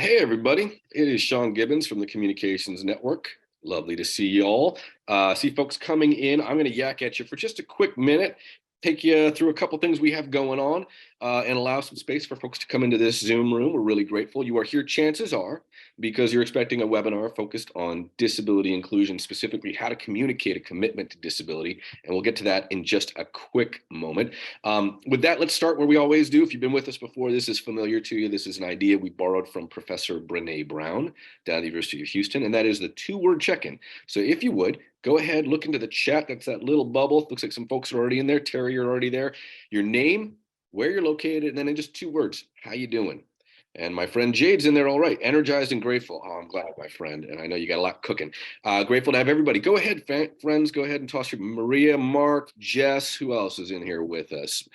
Hey, everybody. It is Sean Gibbons from the Communications Network. Lovely to see you all. See folks coming in. I'm going to yak at you for just a quick minute, take you through a couple things we have going on, and allow some space for folks to come into this Zoom room. We're really grateful you are here. Chances are because you're expecting a webinar focused on disability inclusion, specifically how to communicate a commitment to disability. And we'll get to that in just a quick moment. With that, let's start where we always do. If you've been with us before, this is familiar to you. This is an idea we borrowed from Professor Brene Brown down at the University of Houston, and that is the two-word check-in. So if you would, go ahead, look into the chat. That's that little bubble. Looks like some folks are already in there. Terry, you're already there. Your name, where you're located, and then in just 2 words, how you doing? And my friend Jade's in there, all right. Energized and grateful. Oh, I'm glad, my friend. And I know you got a lot cooking. Grateful to have everybody. Go ahead, friends. Go ahead and toss your Maria, Mark, Jess. Who else is in here with us?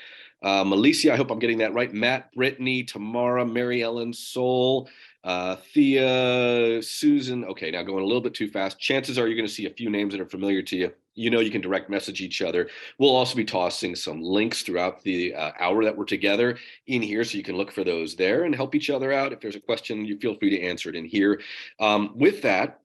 Melissa, I hope I'm getting that right. Matt, Brittany, Tamara, Mary Ellen, Soul, Thea, Susan. Okay, now going a little bit too fast. Chances are you're going to see a few names that are familiar to you. You know, you can direct message each other. We'll also be tossing some links throughout the hour that we're together in here, so you can look for those there and help each other out. If there's a question, you feel free to answer it in here. With that,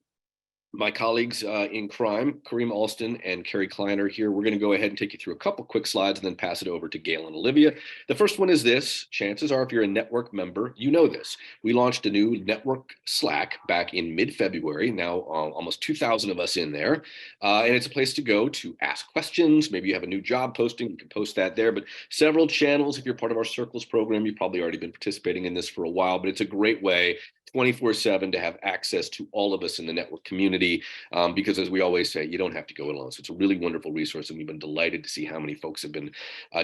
my colleagues in crime, Kareem Alston and Carrie Klein are here. We're going to go ahead and take you through a couple quick slides and then pass it over to Gail and Olivia. The first one is this. Chances are if you're a network member, you know this. We launched a new network Slack back in mid-February, now almost 2,000 of us in there. And it's a place to go to ask questions. Maybe you have a new job posting, you can post that there, but several channels. If you're part of our Circles program, you've probably already been participating in this for a while, but it's a great way 24/7 to have access to all of us in the network community, because as we always say, you don't have to go it alone. So it's a really wonderful resource, and we've been delighted to see how many folks have been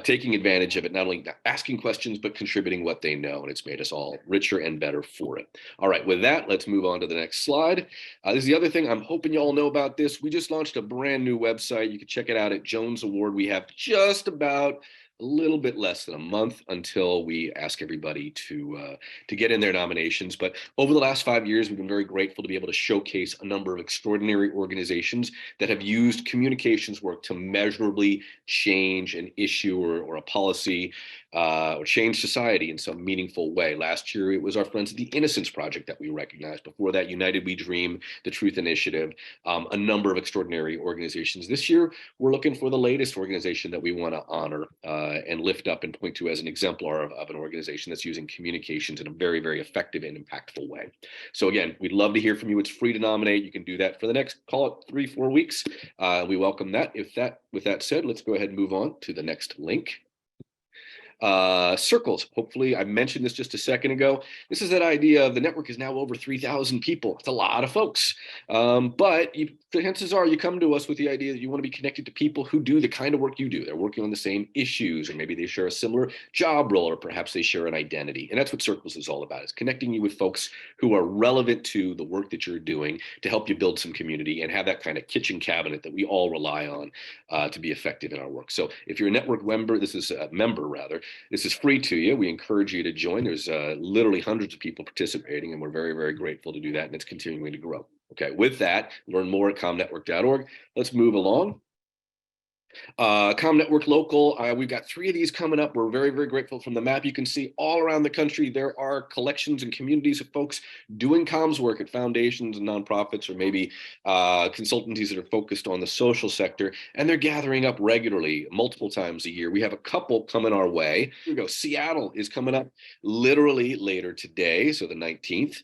taking advantage of it, not only asking questions, but contributing what they know, and it's made us all richer and better for it. All right, with that, let's move on to the next slide. This is the other thing. I'm hoping you all know about this. We just launched a brand new website. You can check it out at Jones Award. We have just about a little bit less than a month until we ask everybody to get in their nominations. But over the last 5 years, we've been very grateful to be able to showcase a number of extraordinary organizations that have used communications work to measurably change an issue or a policy, or change society in some meaningful way. Last year, it was our friends at the Innocence Project that we recognized. Before that, United We Dream, the Truth Initiative, a number of extraordinary organizations. This year, we're looking for the latest organization that we want to honor and lift up and point to as an exemplar of an organization that's using communications in a very, very effective and impactful way. So again, we'd love to hear from you. It's free to nominate. You can do that for the next, call it 3-4 weeks. We welcome that. With that said, let's go ahead and move on to the next link. Circles. Hopefully, I mentioned this just a second ago. This is that idea of the network is now over 3,000 people. It's a lot of folks. But chances are you come to us with the idea that you want to be connected to people who do the kind of work you do. They're working on the same issues, or maybe they share a similar job role, or perhaps they share an identity. And that's what Circles is all about, is connecting you with folks who are relevant to the work that you're doing to help you build some community and have that kind of kitchen cabinet that we all rely on to be effective in our work. So if you're a network member, this is free to you. We encourage you to join. There's literally hundreds of people participating, and we're very, very grateful to do that, and it's continuing to grow. Okay, with that, learn more at comnetwork.org. Let's move along. ComNetwork Local, we've got 3 of these coming up. We're very, very grateful. From the map you can see all around the country there are collections and communities of folks doing comms work at foundations and nonprofits, or maybe consultancies that are focused on the social sector, and they're gathering up regularly, multiple times a year. We have a couple coming our way. Here we go. Seattle is coming up literally later today, so the 19th.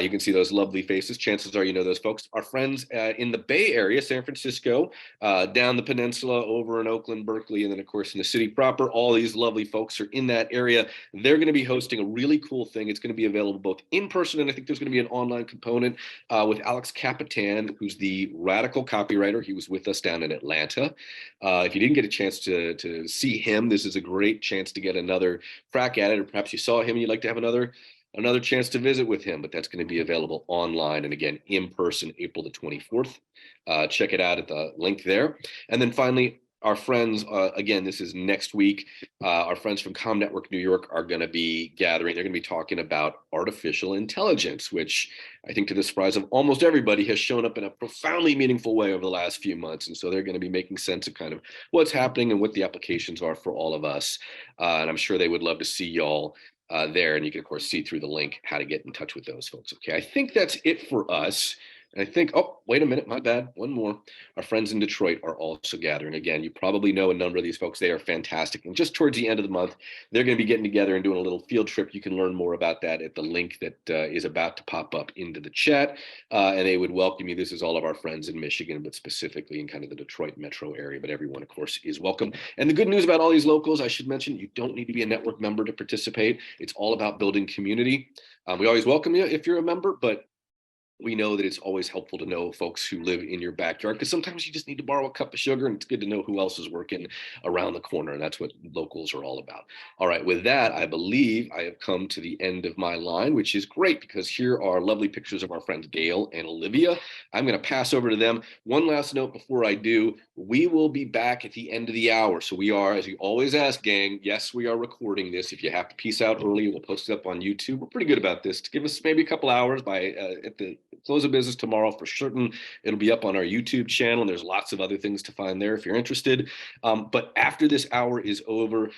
You can see those lovely faces. Chances are you know those folks. Our friends in the Bay Area, San Francisco, down the peninsula, over in Oakland, Berkeley, and then of course in the city proper. All these lovely folks are in that area. They're going to be hosting a really cool thing. It's going to be available both in person, and I think there's going to be an online component with Alex Capitan, who's the radical copywriter. He was with us down in Atlanta. If you didn't get a chance to see him, this is a great chance to get another crack at it, or perhaps you saw him and you'd like to have another chance to visit with him, but that's going to be available online and again in person April the 24th. Check it out at the link there. And then finally, our friends, again, this is next week, our friends from ComNetwork New York are going to be gathering. They're going to be talking about artificial intelligence, which I think to the surprise of almost everybody has shown up in a profoundly meaningful way over the last few months. And so they're going to be making sense of kind of what's happening and what the applications are for all of us. And I'm sure they would love to see y'all there. And you can, of course, see through the link how to get in touch with those folks. Okay, I think that's it for us. And I think, oh, wait a minute, my bad, one more. Our friends in Detroit are also gathering. Again, you probably know a number of these folks. They are fantastic. And just towards the end of the month, they're going to be getting together and doing a little field trip. You can learn more about that at the link that is about to pop up into the chat. And they would welcome you. This is all of our friends in Michigan, but specifically in kind of the Detroit metro area. But everyone, of course, is welcome. And the good news about all these locals, I should mention, you don't need to be a network member to participate. It's all about building community. We always welcome you if you're a member, but we know that it's always helpful to know folks who live in your backyard, because sometimes you just need to borrow a cup of sugar, and it's good to know who else is working around the corner. And that's what locals are all about. All right, with that, I believe I have come to the end of my line, which is great because here are lovely pictures of our friends Gail and Olivia. I'm going to pass over to them. One last note before I do, we will be back at the end of the hour. So we are, as you always ask, gang, yes, we are recording this. If you have to peace out early, we'll post it up on YouTube. We're pretty good about this. To give us maybe a couple hours by at the close of business tomorrow for certain. It'll be up on our YouTube channel, and there's lots of other things to find there if you're interested. But after this hour is over,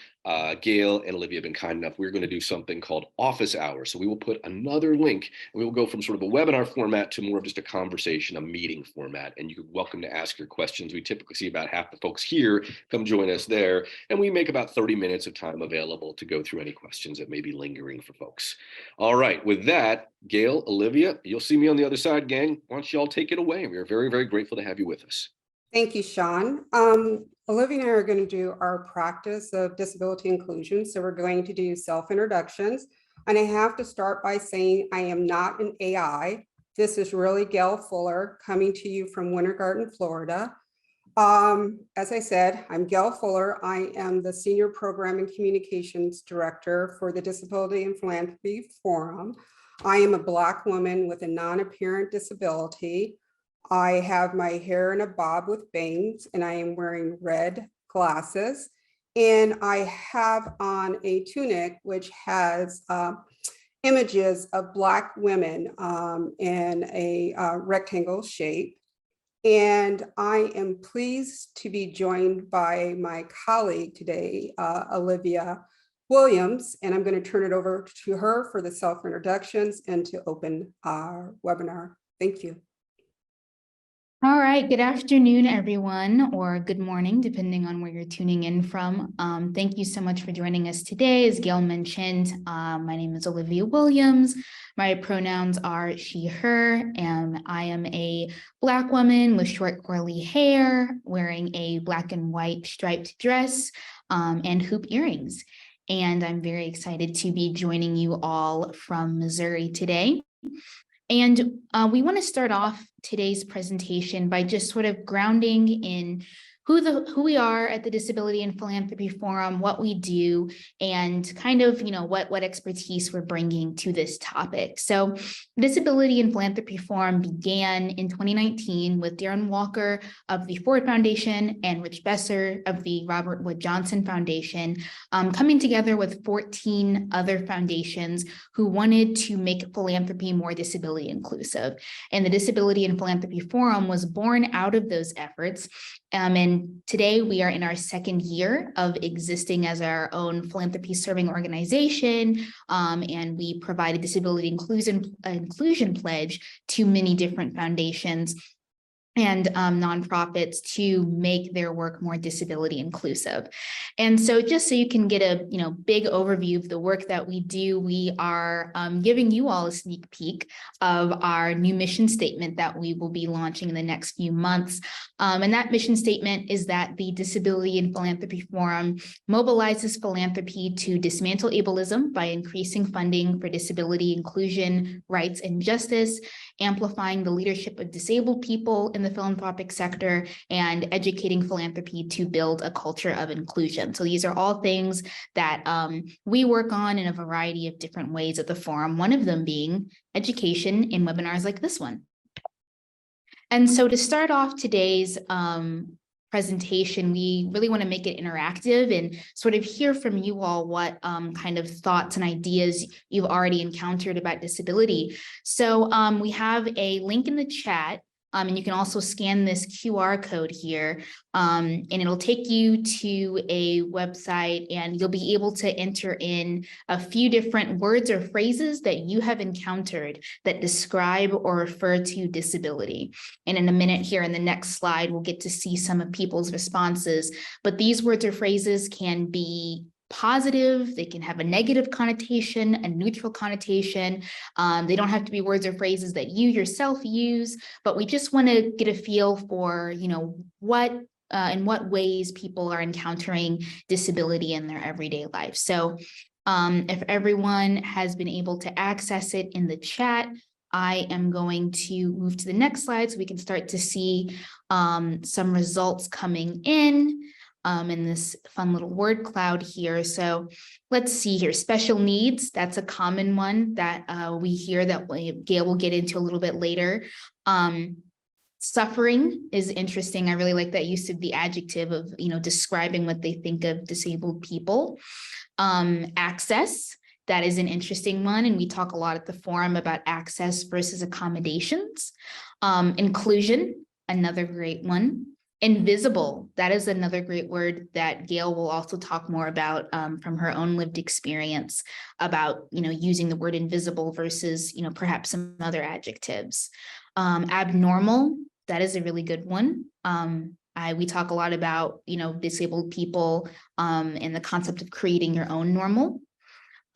Gail and Olivia have been kind enough. We're going to do something called office hours. So we will put another link, and we will go from sort of a webinar format to more of just a conversation, a meeting format. And you're welcome to ask your questions. We typically see about half the folks here come join us there. And we make about 30 minutes of time available to go through any questions that may be lingering for folks. All right, with that, Gail, Olivia, you'll see me on the other side, gang. Why don't you all take it away? We are very, very grateful to have you with us. Thank you, Sean. Olivia and I are going to do our practice of disability inclusion. So we're going to do self-introductions. And I have to start by saying I am not an AI. This is really Gail Fuller coming to you from Winter Garden, Florida. As I said, I'm Gail Fuller. I am the Senior Program and Communications Director for the Disability and Philanthropy Forum. I am a Black woman with a non-apparent disability. I have my hair in a bob with bangs, and I am wearing red glasses. And I have on a tunic which has images of Black women in a rectangle shape. And I am pleased to be joined by my colleague today, Olivia Williams, and I'm going to turn it over to her for the self-introductions and to open our webinar. Thank you. All right, good afternoon, everyone, or good morning, depending on where you're tuning in from. Thank you so much for joining us today. As Gail mentioned, my name is Olivia Williams. My pronouns are she, her, and I am a Black woman with short curly hair, wearing a black and white striped dress and hoop earrings. And I'm very excited to be joining you all from Missouri today. And we want to start off today's presentation by just sort of grounding in who we are at the Disability and Philanthropy Forum, what we do, and kind of, what expertise we're bringing to this topic. So Disability and Philanthropy Forum began in 2019 with Darren Walker of the Ford Foundation and Rich Besser of the Robert Wood Johnson Foundation, coming together with 14 other foundations who wanted to make philanthropy more disability inclusive. And the Disability and Philanthropy Forum was born out of those efforts. And today we are in our second year of existing as our own philanthropy serving organization. And we provide a disability inclusion pledge to many different foundations and nonprofits to make their work more disability inclusive. And so just so you can get a big overview of the work that we do, we are giving you all a sneak peek of our new mission statement that we will be launching in the next few months. And that mission statement is that the Disability and Philanthropy Forum mobilizes philanthropy to dismantle ableism by increasing funding for disability inclusion, rights, and justice, amplifying the leadership of disabled people in the philanthropic sector, and educating philanthropy to build a culture of inclusion. So these are all things that we work on in a variety of different ways at the forum, one of them being education in webinars like this one. And so to start off today's presentation, we really want to make it interactive and sort of hear from you all what kind of thoughts and ideas you've already encountered about disability. So we have a link in the chat And you can also scan this QR code here, and it'll take you to a website, and you'll be able to enter in a few different words or phrases that you have encountered that describe or refer to disability. And in a minute here in the next slide, we'll get to see some of people's responses. But these words or phrases can be positive, they can have a negative connotation, a neutral connotation. They don't have to be words or phrases that you yourself use, but we just want to get a feel for, what in what ways people are encountering disability in their everyday life. So if everyone has been able to access it in the chat, I am going to move to the next slide so we can start to see some results coming in this fun little word cloud here. So let's see here. Special needs, that's a common one that we hear that Gail will get into a little bit later. Suffering is interesting. I really like that use of the adjective of, describing what they think of disabled people. Access, that is an interesting one. And we talk a lot at the forum about access versus accommodations. Inclusion, another great one. Invisible, that is another great word that Gail will also talk more about from her own lived experience about, using the word invisible versus, perhaps some other adjectives. Abnormal, that is a really good one. We talk a lot about, disabled people and the concept of creating your own normal.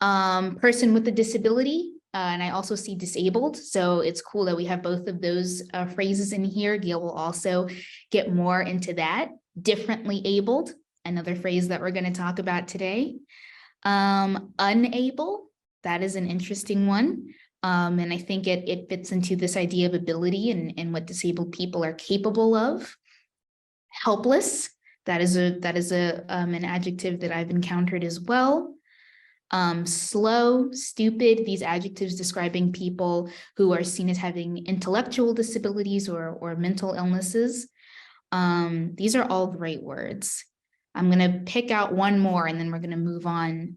Person with a disability, and I also see disabled. So it's cool that we have both of those phrases in here. Gail will also get more into that. Differently abled, another phrase that we're going to talk about today. Unable, that is an interesting one. And I think it fits into this idea of ability and what disabled people are capable of. Helpless, that is an adjective that I've encountered as well. Slow, stupid, these adjectives describing people who are seen as having intellectual disabilities or mental illnesses. These are all great words. I'm going to pick out one more and then we're going to move on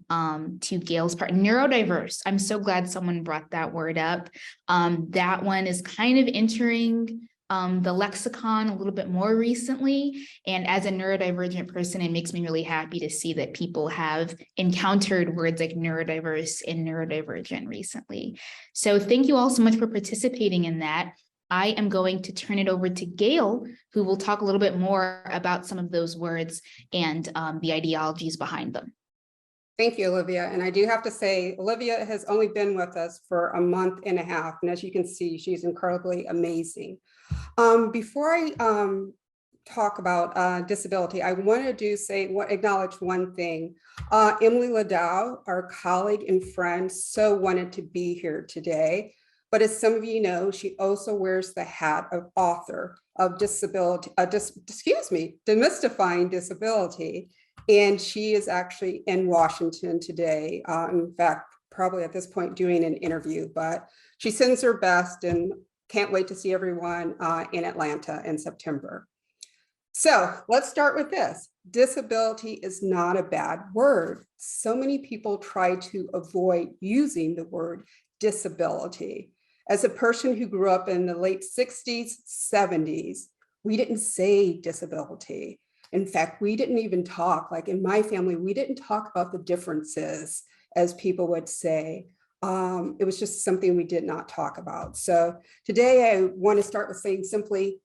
to Gail's part. Neurodiverse. I'm so glad someone brought that word up. That one is kind of entering the lexicon a little bit more recently. And as a neurodivergent person, it makes me really happy to see that people have encountered words like neurodiverse and neurodivergent recently. So thank you all so much for participating in that. I am going to turn it over to Gail, who will talk a little bit more about some of those words and the ideologies behind them. Thank you, Olivia. And I do have to say, Olivia has only been with us for a month and a half. And as you can see, she's incredibly amazing. Before I talk about disability, I want to acknowledge one thing. Emily Ladow, our colleague and friend, so wanted to be here today. But as some of you know, she also wears the hat of author of Demystifying Disability. And she is actually in Washington today. In fact, probably at this point doing an interview, but she sends her best and can't wait to see everyone in Atlanta in September. So let's start with this. Disability is not a bad word. So many people try to avoid using the word disability. As a person who grew up in the late 60s, 70s, we didn't say disability. In fact, we didn't even talk, like in my family, we didn't talk about the differences, as people would say. It was just something we did not talk about. So today I want to start with saying simply,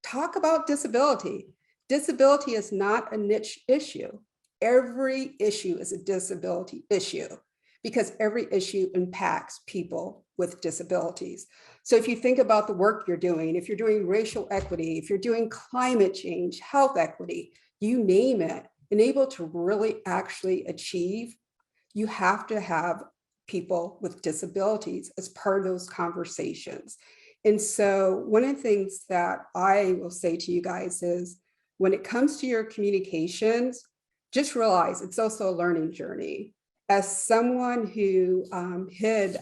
talk about disability. Disability is not a niche issue. Every issue is a disability issue because every issue impacts people with disabilities. So if you think about the work you're doing, if you're doing racial equity, if you're doing climate change, health equity, you name it, and able to really actually achieve, you have to have people with disabilities as part of those conversations. And so one of the things that I will say to you guys is when it comes to your communications, just realize it's also a learning journey. As someone who hid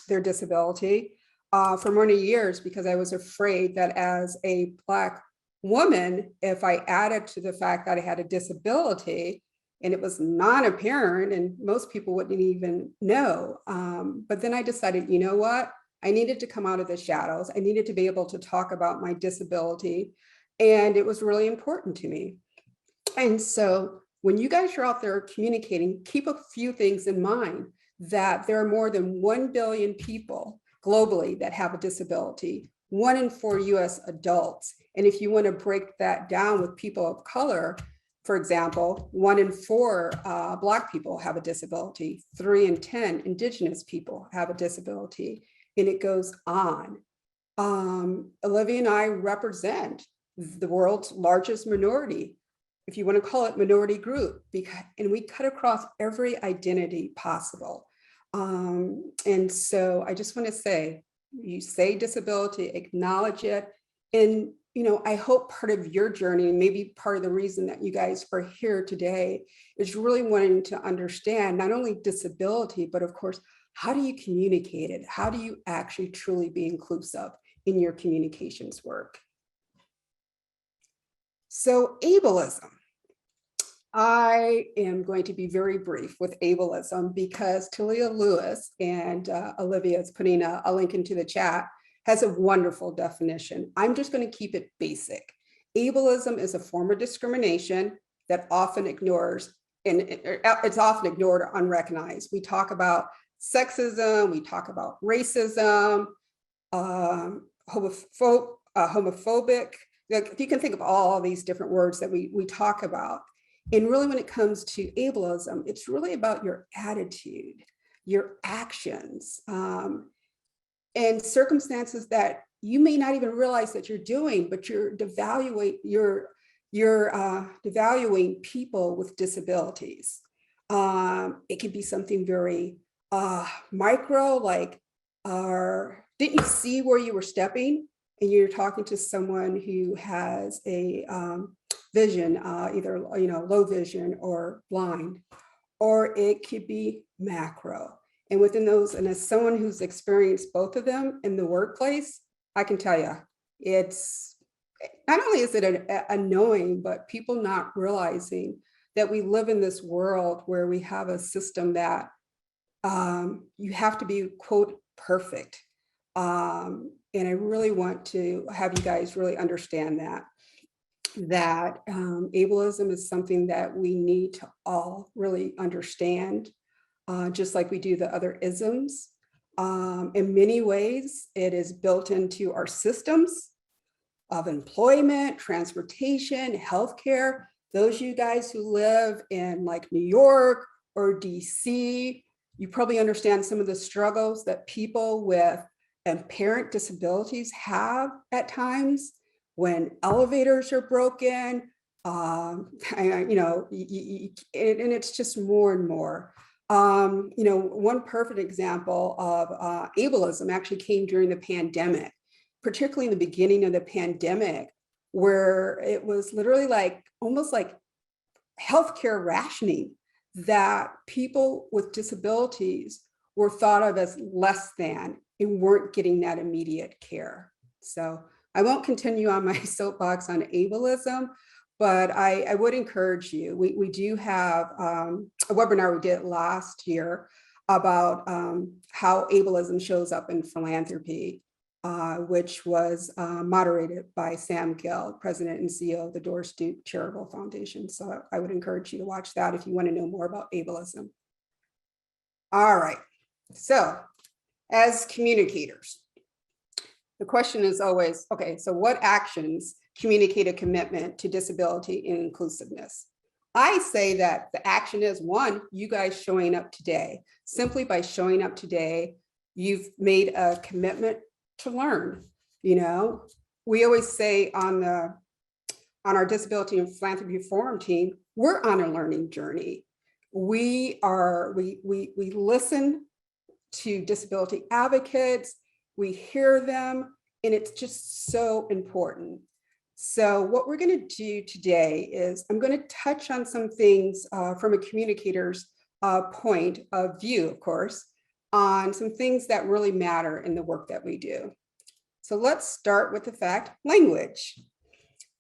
their disability for many years because I was afraid that as a Black woman, if I added to the fact that I had a disability and it was non-apparent and most people wouldn't even know. But then I decided, you know what? I needed to come out of the shadows. I needed to be able to talk about my disability. And it was really important to me. And so when you guys are out there communicating, keep a few things in mind, that there are more than 1 billion people globally that have a disability, 1 in 4 US adults. And if you want to break that down with people of color, for example, 1 in 4 Black people have a disability, 3 in 10 Indigenous people have a disability, and it goes on. Olivia and I represent the world's largest minority, if you want to call it minority group, and we cut across every identity possible. And so I just want to say, you say disability, acknowledge it. And, I hope part of your journey, and maybe part of the reason that you guys are here today, is really wanting to understand not only disability, but of course, how do you communicate it? How do you actually truly be inclusive in your communications work? So ableism. I am going to be very brief with ableism because Talia Lewis, and Olivia is putting a link into the chat, has a wonderful definition. I'm just going to keep it basic. Ableism is a form of discrimination that often ignores, and it's often ignored or unrecognized. We talk about sexism, we talk about racism, homophobic. You can think of all these different words that we talk about. And really, when it comes to ableism, it's really about your attitude, your actions, and circumstances that you may not even realize that you're doing, but you're devaluing people with disabilities. It could be something very micro, like, didn't you see where you were stepping? And you're talking to someone who has a vision, either low vision or blind, or it could be macro. And within those, and as someone who's experienced both of them in the workplace, I can tell you, it's not only is it annoying, but people not realizing that we live in this world where we have a system that you have to be, quote, perfect. And I really want to have you guys really understand that ableism is something that we need to all really understand, just like we do the other isms. In many ways, it is built into our systems of employment, transportation, healthcare. Those of you guys who live in like New York or DC, you probably understand some of the struggles that people with apparent disabilities have at times when elevators are broken, and it's just more and more. One perfect example of ableism actually came during the pandemic, particularly in the beginning of the pandemic, where it was literally like almost like healthcare rationing, that people with disabilities were thought of as less than and weren't getting that immediate care. So I won't continue on my soapbox on ableism, but I would encourage you. We do have a webinar we did last year about how ableism shows up in philanthropy, which was moderated by Sam Gill, President and CEO of the Doris Duke Charitable Foundation. So I would encourage you to watch that if you want to know more about ableism. All right, so as communicators, the question is always, okay, so what actions communicate a commitment to disability and inclusiveness? I say that the action is, one, you guys showing up today. Simply by showing up today, you've made a commitment to learn. We always say on our Disability and Philanthropy Forum team, we're on a learning journey. We listen to disability advocates, we hear them, and it's just so important. So what we're going to do today is I'm going to touch on some things from a communicator's point of view, of course, on some things that really matter in the work that we do. So let's start with the fact, language,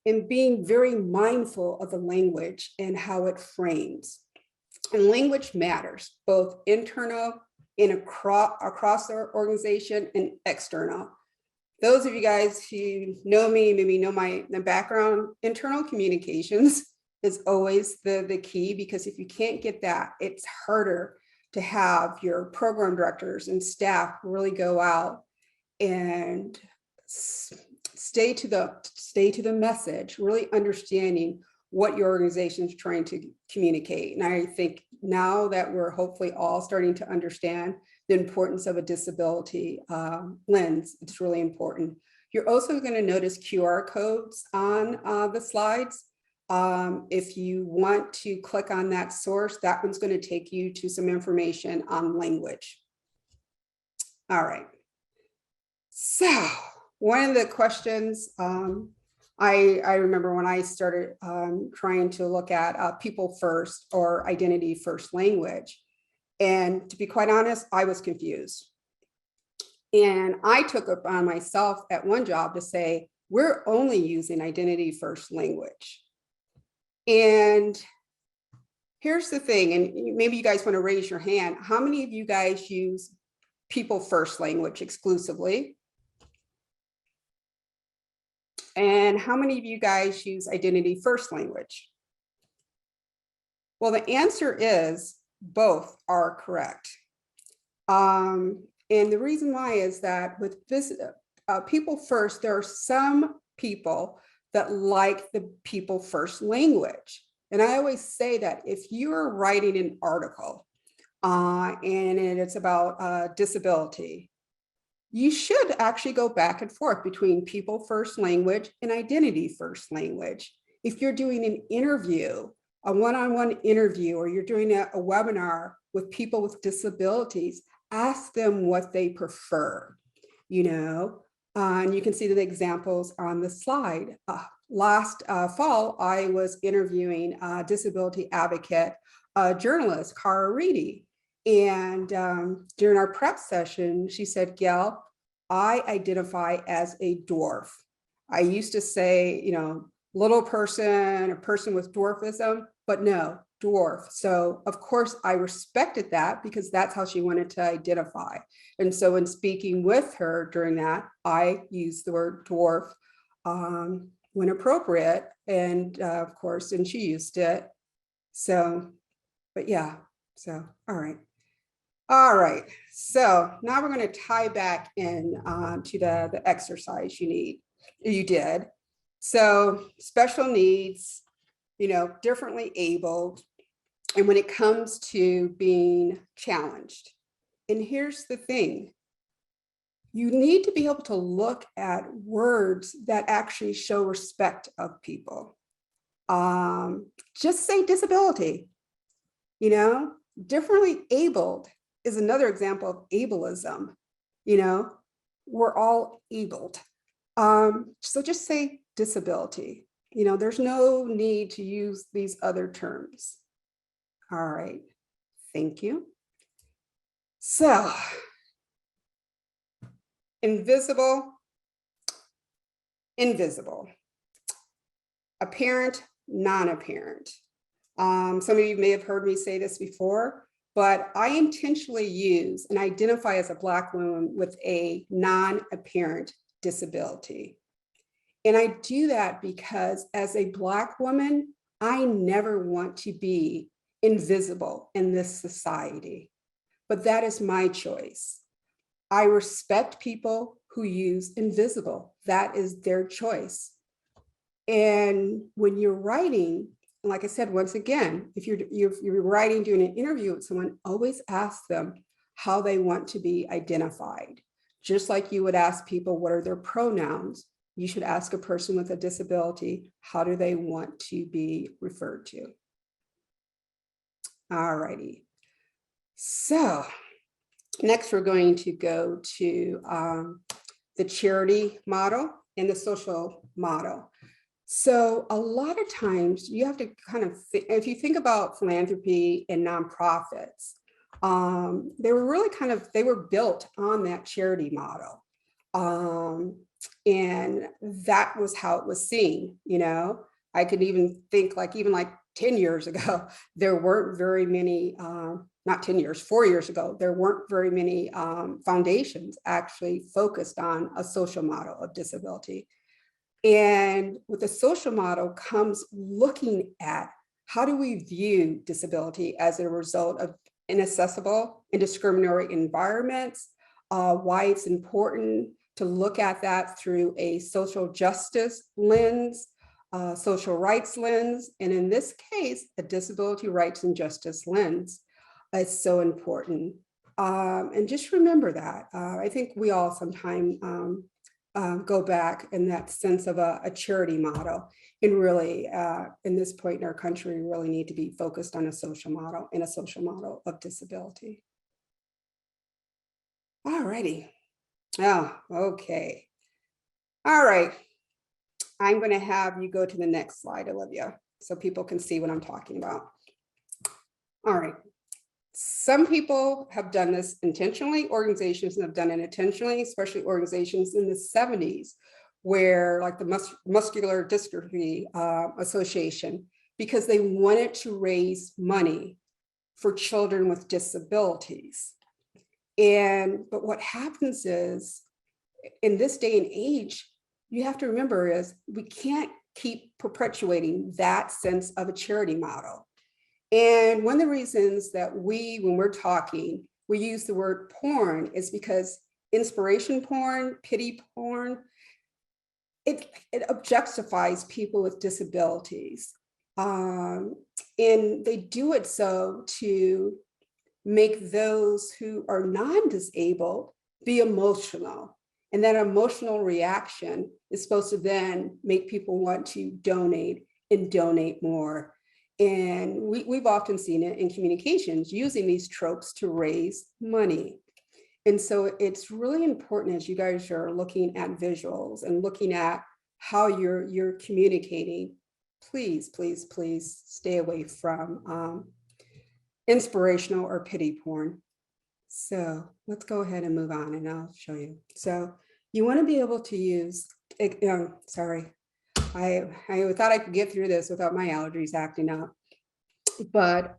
and being very mindful of the language and how it frames. And language matters, both internal in across our organization and external. Those of you guys who know me, maybe know my background, internal communications is always the key, because if you can't get that, it's harder to have your program directors and staff really go out and stay to the message, really understanding what your organization is trying to communicate. And I think now that we're hopefully all starting to understand the importance of a disability lens, it's really important. You're also going to notice QR codes on the slides. If you want to click on that source, that one's going to take you to some information on language. All right. So one of the questions I remember when I started trying to look at people first or identity first language. And to be quite honest, I was confused. And I took it on myself at one job to say, we're only using identity first language. And here's the thing, and maybe you guys want to raise your hand. How many of you guys use people first language exclusively? And how many of you guys use identity first language? Well, the answer is both are correct. And the reason why is that with this people first, there are some people that like the people first language. And I always say that if you're writing an article and it's about disability, you should actually go back and forth between people first language and identity first language. If you're doing an interview, a one-on-one interview, or you're doing a webinar with people with disabilities, ask them what they prefer, you know, and you can see the examples on the slide. Last fall, I was interviewing a disability advocate, journalist, Cara Reedy. And during our prep session, she said, Gail, I identify as a dwarf. I used to say, you know, little person, a person with dwarfism, but no, dwarf. So of course I respected that because that's how she wanted to identify. And so in speaking with her during that, I used the word dwarf when appropriate. And of course, and she used it. So, but yeah, so, all right. All right, so now we're going to tie back in to the exercise you did. So special needs, you know, differently abled, and when it comes to being challenged. And here's the thing, you need to be able to look at words that actually show respect of people. Just say disability, you know, differently abled is another example of ableism. You know, we're all abled. So just say disability. You know, there's no need to use these other terms. All right, thank you. So, invisible, invisible, apparent, non-apparent. Some of you may have heard me say this before, but I intentionally use and identify as a Black woman with a non-apparent disability. And I do that because as a Black woman, I never want to be invisible in this society, but that is my choice. I respect people who use invisible. That is their choice. And when you're writing, like I said, once again, if you're writing, doing an interview with someone, always ask them how they want to be identified. Just like you would ask people, what are their pronouns? You should ask a person with a disability, how do they want to be referred to? All righty. So next, we're going to go to the charity model and the social model. So a lot of times you have to kind of, if you think about philanthropy and nonprofits, they were really kind of, they were built on that charity model. And that was how it was seen, you know. I could even think like, even like 10 years ago, there weren't very many not 10 years, 4 years ago, there weren't very many foundations actually focused on a social model of disability. And with the social model comes looking at how do we view disability as a result of inaccessible and discriminatory environments, why it's important to look at that through a social justice lens, social rights lens, and in this case, a disability rights and justice lens. It's so important. And just remember that. I think we all sometimes go back in that sense of a charity model. And really, in this point in our country, we really need to be focused on a social model and a social model of disability. All righty. Oh, okay. All right. I'm going to have you go to the next slide, Olivia, so people can see what I'm talking about. All right. Some people have done this intentionally. Organizations have done it intentionally, especially organizations in the 70s, where like the Muscular Dystrophy Association, because they wanted to raise money for children with disabilities. But what happens is, in this day and age, you have to remember is we can't keep perpetuating that sense of a charity model. And one of the reasons that when we're talking, we use the word porn is because inspiration porn, pity porn, it objectifies people with disabilities. And they do it so to make those who are non-disabled be emotional. And that emotional reaction is supposed to then make people want to donate and donate more. And we've often seen it in communications using these tropes to raise money. And so it's really important as you guys are looking at visuals and looking at how you're communicating, please, please, please stay away from inspirational or pity porn. So let's go ahead and move on and I'll show you. So you want to be able to use, sorry, I thought I could get through this without my allergies acting up. But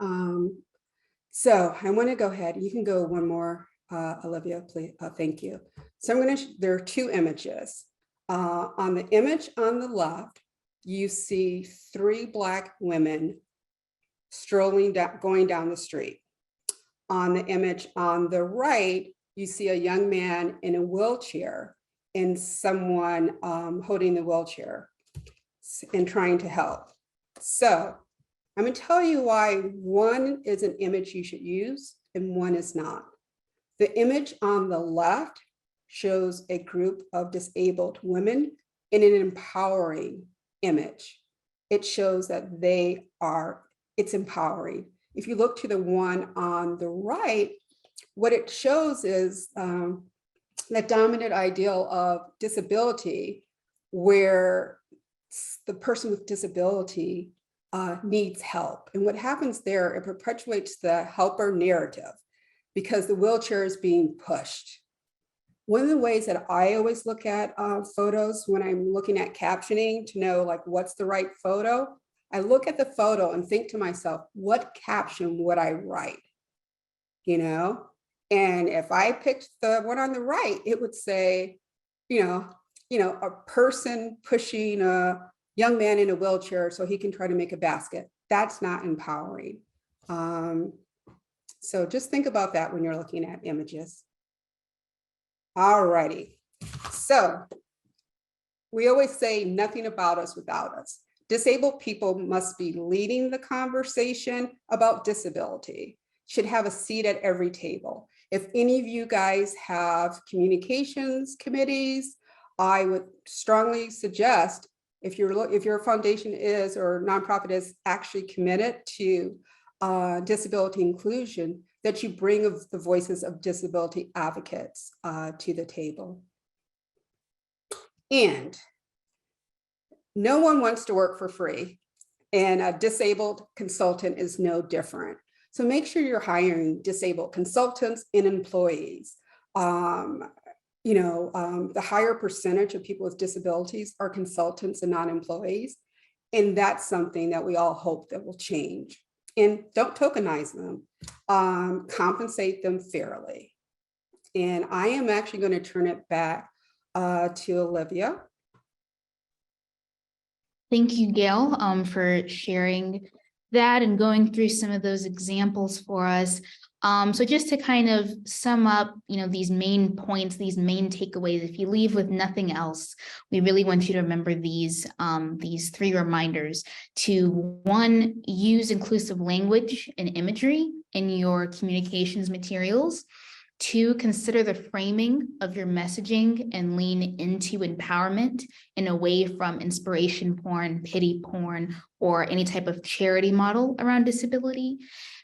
so I want to go ahead. You can go one more, Olivia, please. Thank you. So I'm going to, there are two images. On the image on the left, you see 3 Black women strolling down, going down the street. On the image on the right, you see a young man in a wheelchair and someone holding the wheelchair and trying to help. So I'm going to tell you why one is an image you should use and one is not. The image on the left shows a group of disabled women in an empowering image. It shows that it's empowering. If you look to the one on the right, what it shows is that dominant ideal of disability where the person with disability needs help. And what happens there, it perpetuates the helper narrative because the wheelchair is being pushed. One of the ways that I always look at photos when I'm looking at captioning to know like what's the right photo, I look at the photo and think to myself, what caption would I write? You know, and if I picked the one on the right, it would say, you know, a person pushing a young man in a wheelchair so he can try to make a basket. That's not empowering. So just think about that when you're looking at images. All righty. So we always say nothing about us without us. Disabled people must be leading the conversation about disability, should have a seat at every table. If any of you guys have communications committees, I would strongly suggest if your foundation is or nonprofit is actually committed to disability inclusion, that you bring the voices of disability advocates to the table. And no one wants to work for free, and a disabled consultant is no different. So make sure you're hiring disabled consultants and employees. The higher percentage of people with disabilities are consultants and non-employees. And that's something that we all hope that will change. and don't tokenize them, compensate them fairly. And I am actually going to turn it back to Olivia. Thank you, Gail, for sharing that and going through some of those examples for us. So just to kind of sum up, these main points, these main takeaways, if you leave with nothing else, we really want you to remember these 3 reminders to, 1, use inclusive language and imagery in your communications materials. 2, consider the framing of your messaging and lean into empowerment and away from inspiration porn, pity porn, or any type of charity model around disability.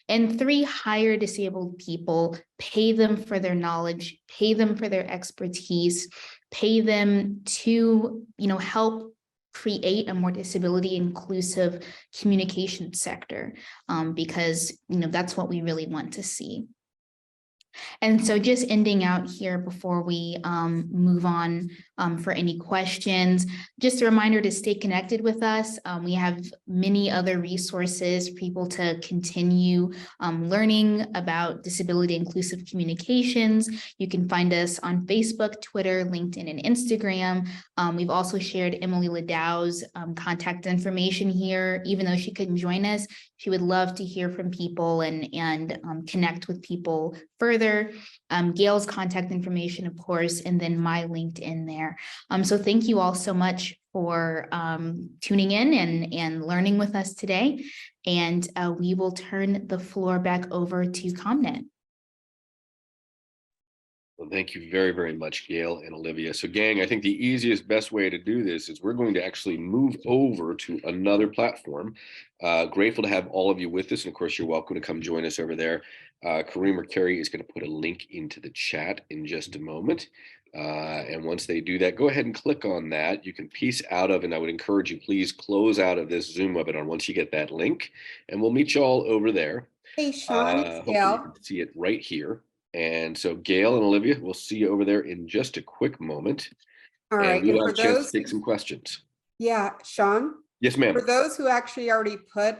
And 3, hire disabled people, pay them for their knowledge, pay them for their expertise, pay them to, help create a more disability inclusive communication sector, because, that's what we really want to see. And so just ending out here before we move on for any questions, just a reminder to stay connected with us. We have many other resources for people to continue learning about disability inclusive communications. You can find us on Facebook, Twitter, LinkedIn, and Instagram. We've also shared Emily Ladau's contact information here. Even though she couldn't join us, she would love to hear from people and connect with people further. Gail's contact information, of course, and then my LinkedIn there. So thank you all so much for tuning in and learning with us today. And we will turn the floor back over to ComNet. Well, thank you very, very much, Gail and Olivia. So gang, I think the easiest, best way to do this is we're going to actually move over to another platform. Grateful to have all of you with us. And of course, you're welcome to come join us over there. Kareem or Carrie is going to put a link into the chat in just a moment. And once they do that, go ahead and click on that. You can piece out of, and I would encourage you, please close out of this Zoom webinar once you get that link. And we'll meet you all over there. Hey, Sean, it's Hopefully Gail. you can see it right here. And so Gail and Olivia, we'll see you over there in just a quick moment. All right. And we'll And have for a chance those, to take some questions. yeah, Sean, Yes, ma'am. for those who actually already put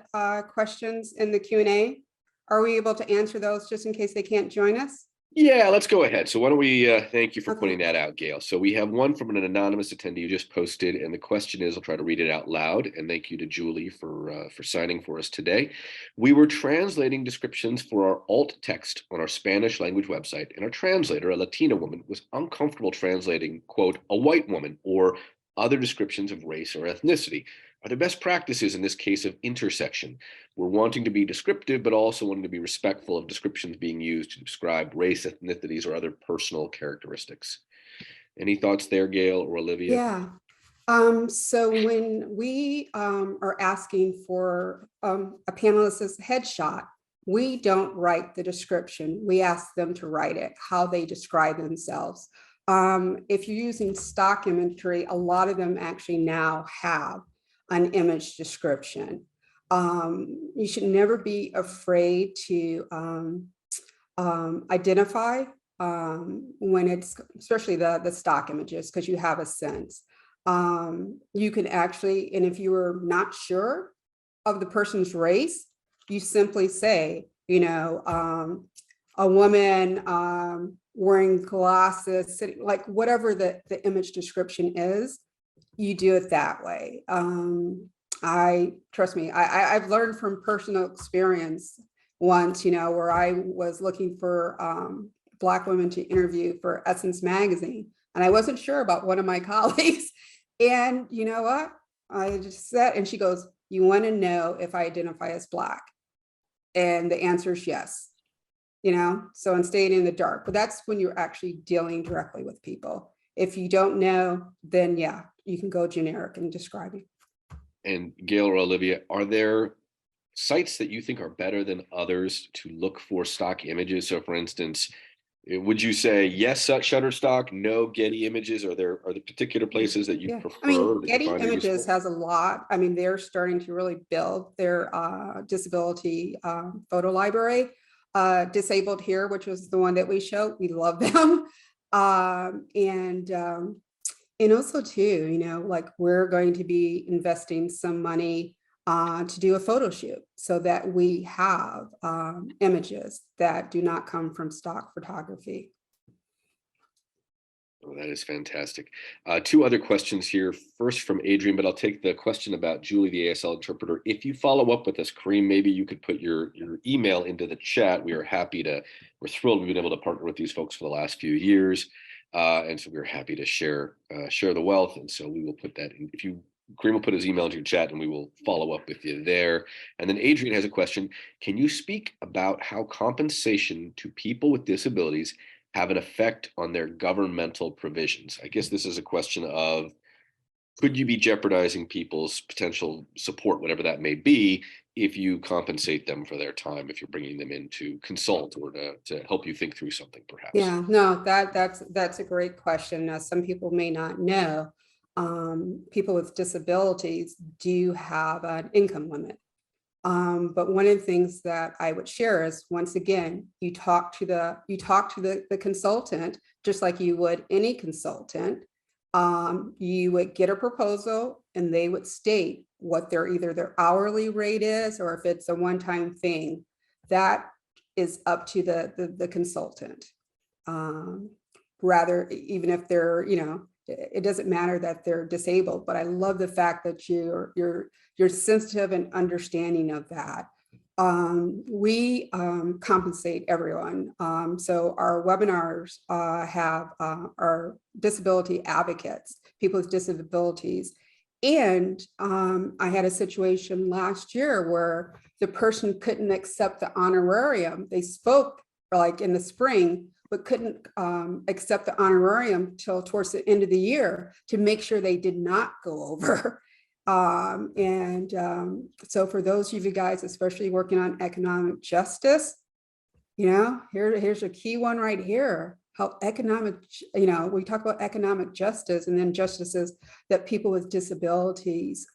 questions in the Q&A, are we able to answer those just in case they can't join us? Yeah, let's go ahead. So why don't we thank you for Okay. pointing that out, Gail. So we have one from an anonymous attendee you just posted, and the question is, I'll try to read it out loud. And thank you to Julie for signing for us today. We were translating descriptions for our alt text on our Spanish language website, and our translator, a Latina woman, was uncomfortable translating, quote, a white woman or other descriptions of race or ethnicity. Are there best practices in this case of intersection? We're wanting to be descriptive, but also wanting to be respectful of descriptions being used to describe race, ethnicities, or other personal characteristics. Any thoughts there, Gail or Olivia? Yeah. So when we are asking for a panelist's headshot, we don't write the description. We ask them to write it, how they describe themselves. If you're using stock imagery, a lot of them actually now have an image description. You should never be afraid to identify when it's, especially the stock images, because you have a sense. You can actually, and if you are not sure of the person's race, you simply say, a woman wearing glasses, sitting, like whatever the image description is, you do it that way. Trust me, I've learned from personal experience once, where I was looking for Black women to interview for Essence magazine, and I wasn't sure about one of my colleagues. And you know what? I just said, and she goes, "You want to know if I identify as Black?" And the answer is yes. So I'm staying in the dark, but that's when you're actually dealing directly with people. If you don't know, then yeah, you can go generic and describe it. And Gail or Olivia, are there sites that you think are better than others to look for stock images? So for instance, would you say yes, Shutterstock, no Getty Images? Are there particular places that you prefer? I mean, Getty Images has a lot. I mean, they're starting to really build their disability photo library. Disabled Here, which was the one that we showed, we love them. And also too, like we're going to be investing some money to do a photo shoot so that we have images that do not come from stock photography. Oh, that is fantastic. Two other questions here. First from Adrian, but I'll take the question about Julie, the ASL interpreter. If you follow up with us, Kareem, maybe you could put your email into the chat. We're thrilled we've been able to partner with these folks for the last few years. And so we're happy to share the wealth. And so we will put that in. Kareem will put his email into your chat and we will follow up with you there. And then Adrian has a question. Can you speak about how compensation to people with disabilities have an effect on their governmental provisions? I guess this is a question of, could you be jeopardizing people's potential support, whatever that may be, if you compensate them for their time, if you're bringing them in to consult or to help you think through something, perhaps? Yeah, no, that's a great question. Now, some people may not know, people with disabilities do have an income limit. But one of the things that I would share is, once again, you talk to the consultant, just like you would any consultant. You would get a proposal and they would state what either their hourly rate is, or if it's a one-time thing, that is up to the consultant. Rather, even if they're, it doesn't matter that they're disabled, but I love the fact that you're sensitive and understanding of that. We compensate everyone. So our webinars have our disability advocates, people with disabilities. And I had a situation last year where the person couldn't accept the honorarium. They spoke like in the spring, but couldn't accept the honorarium till towards the end of the year to make sure they did not go over. So for those of you guys, especially working on economic justice, here's a key one right here. How economic, we talk about economic justice and then justices that people with disabilities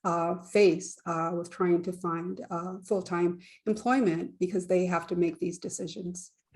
face with trying to find full-time employment, because they have to make these decisions.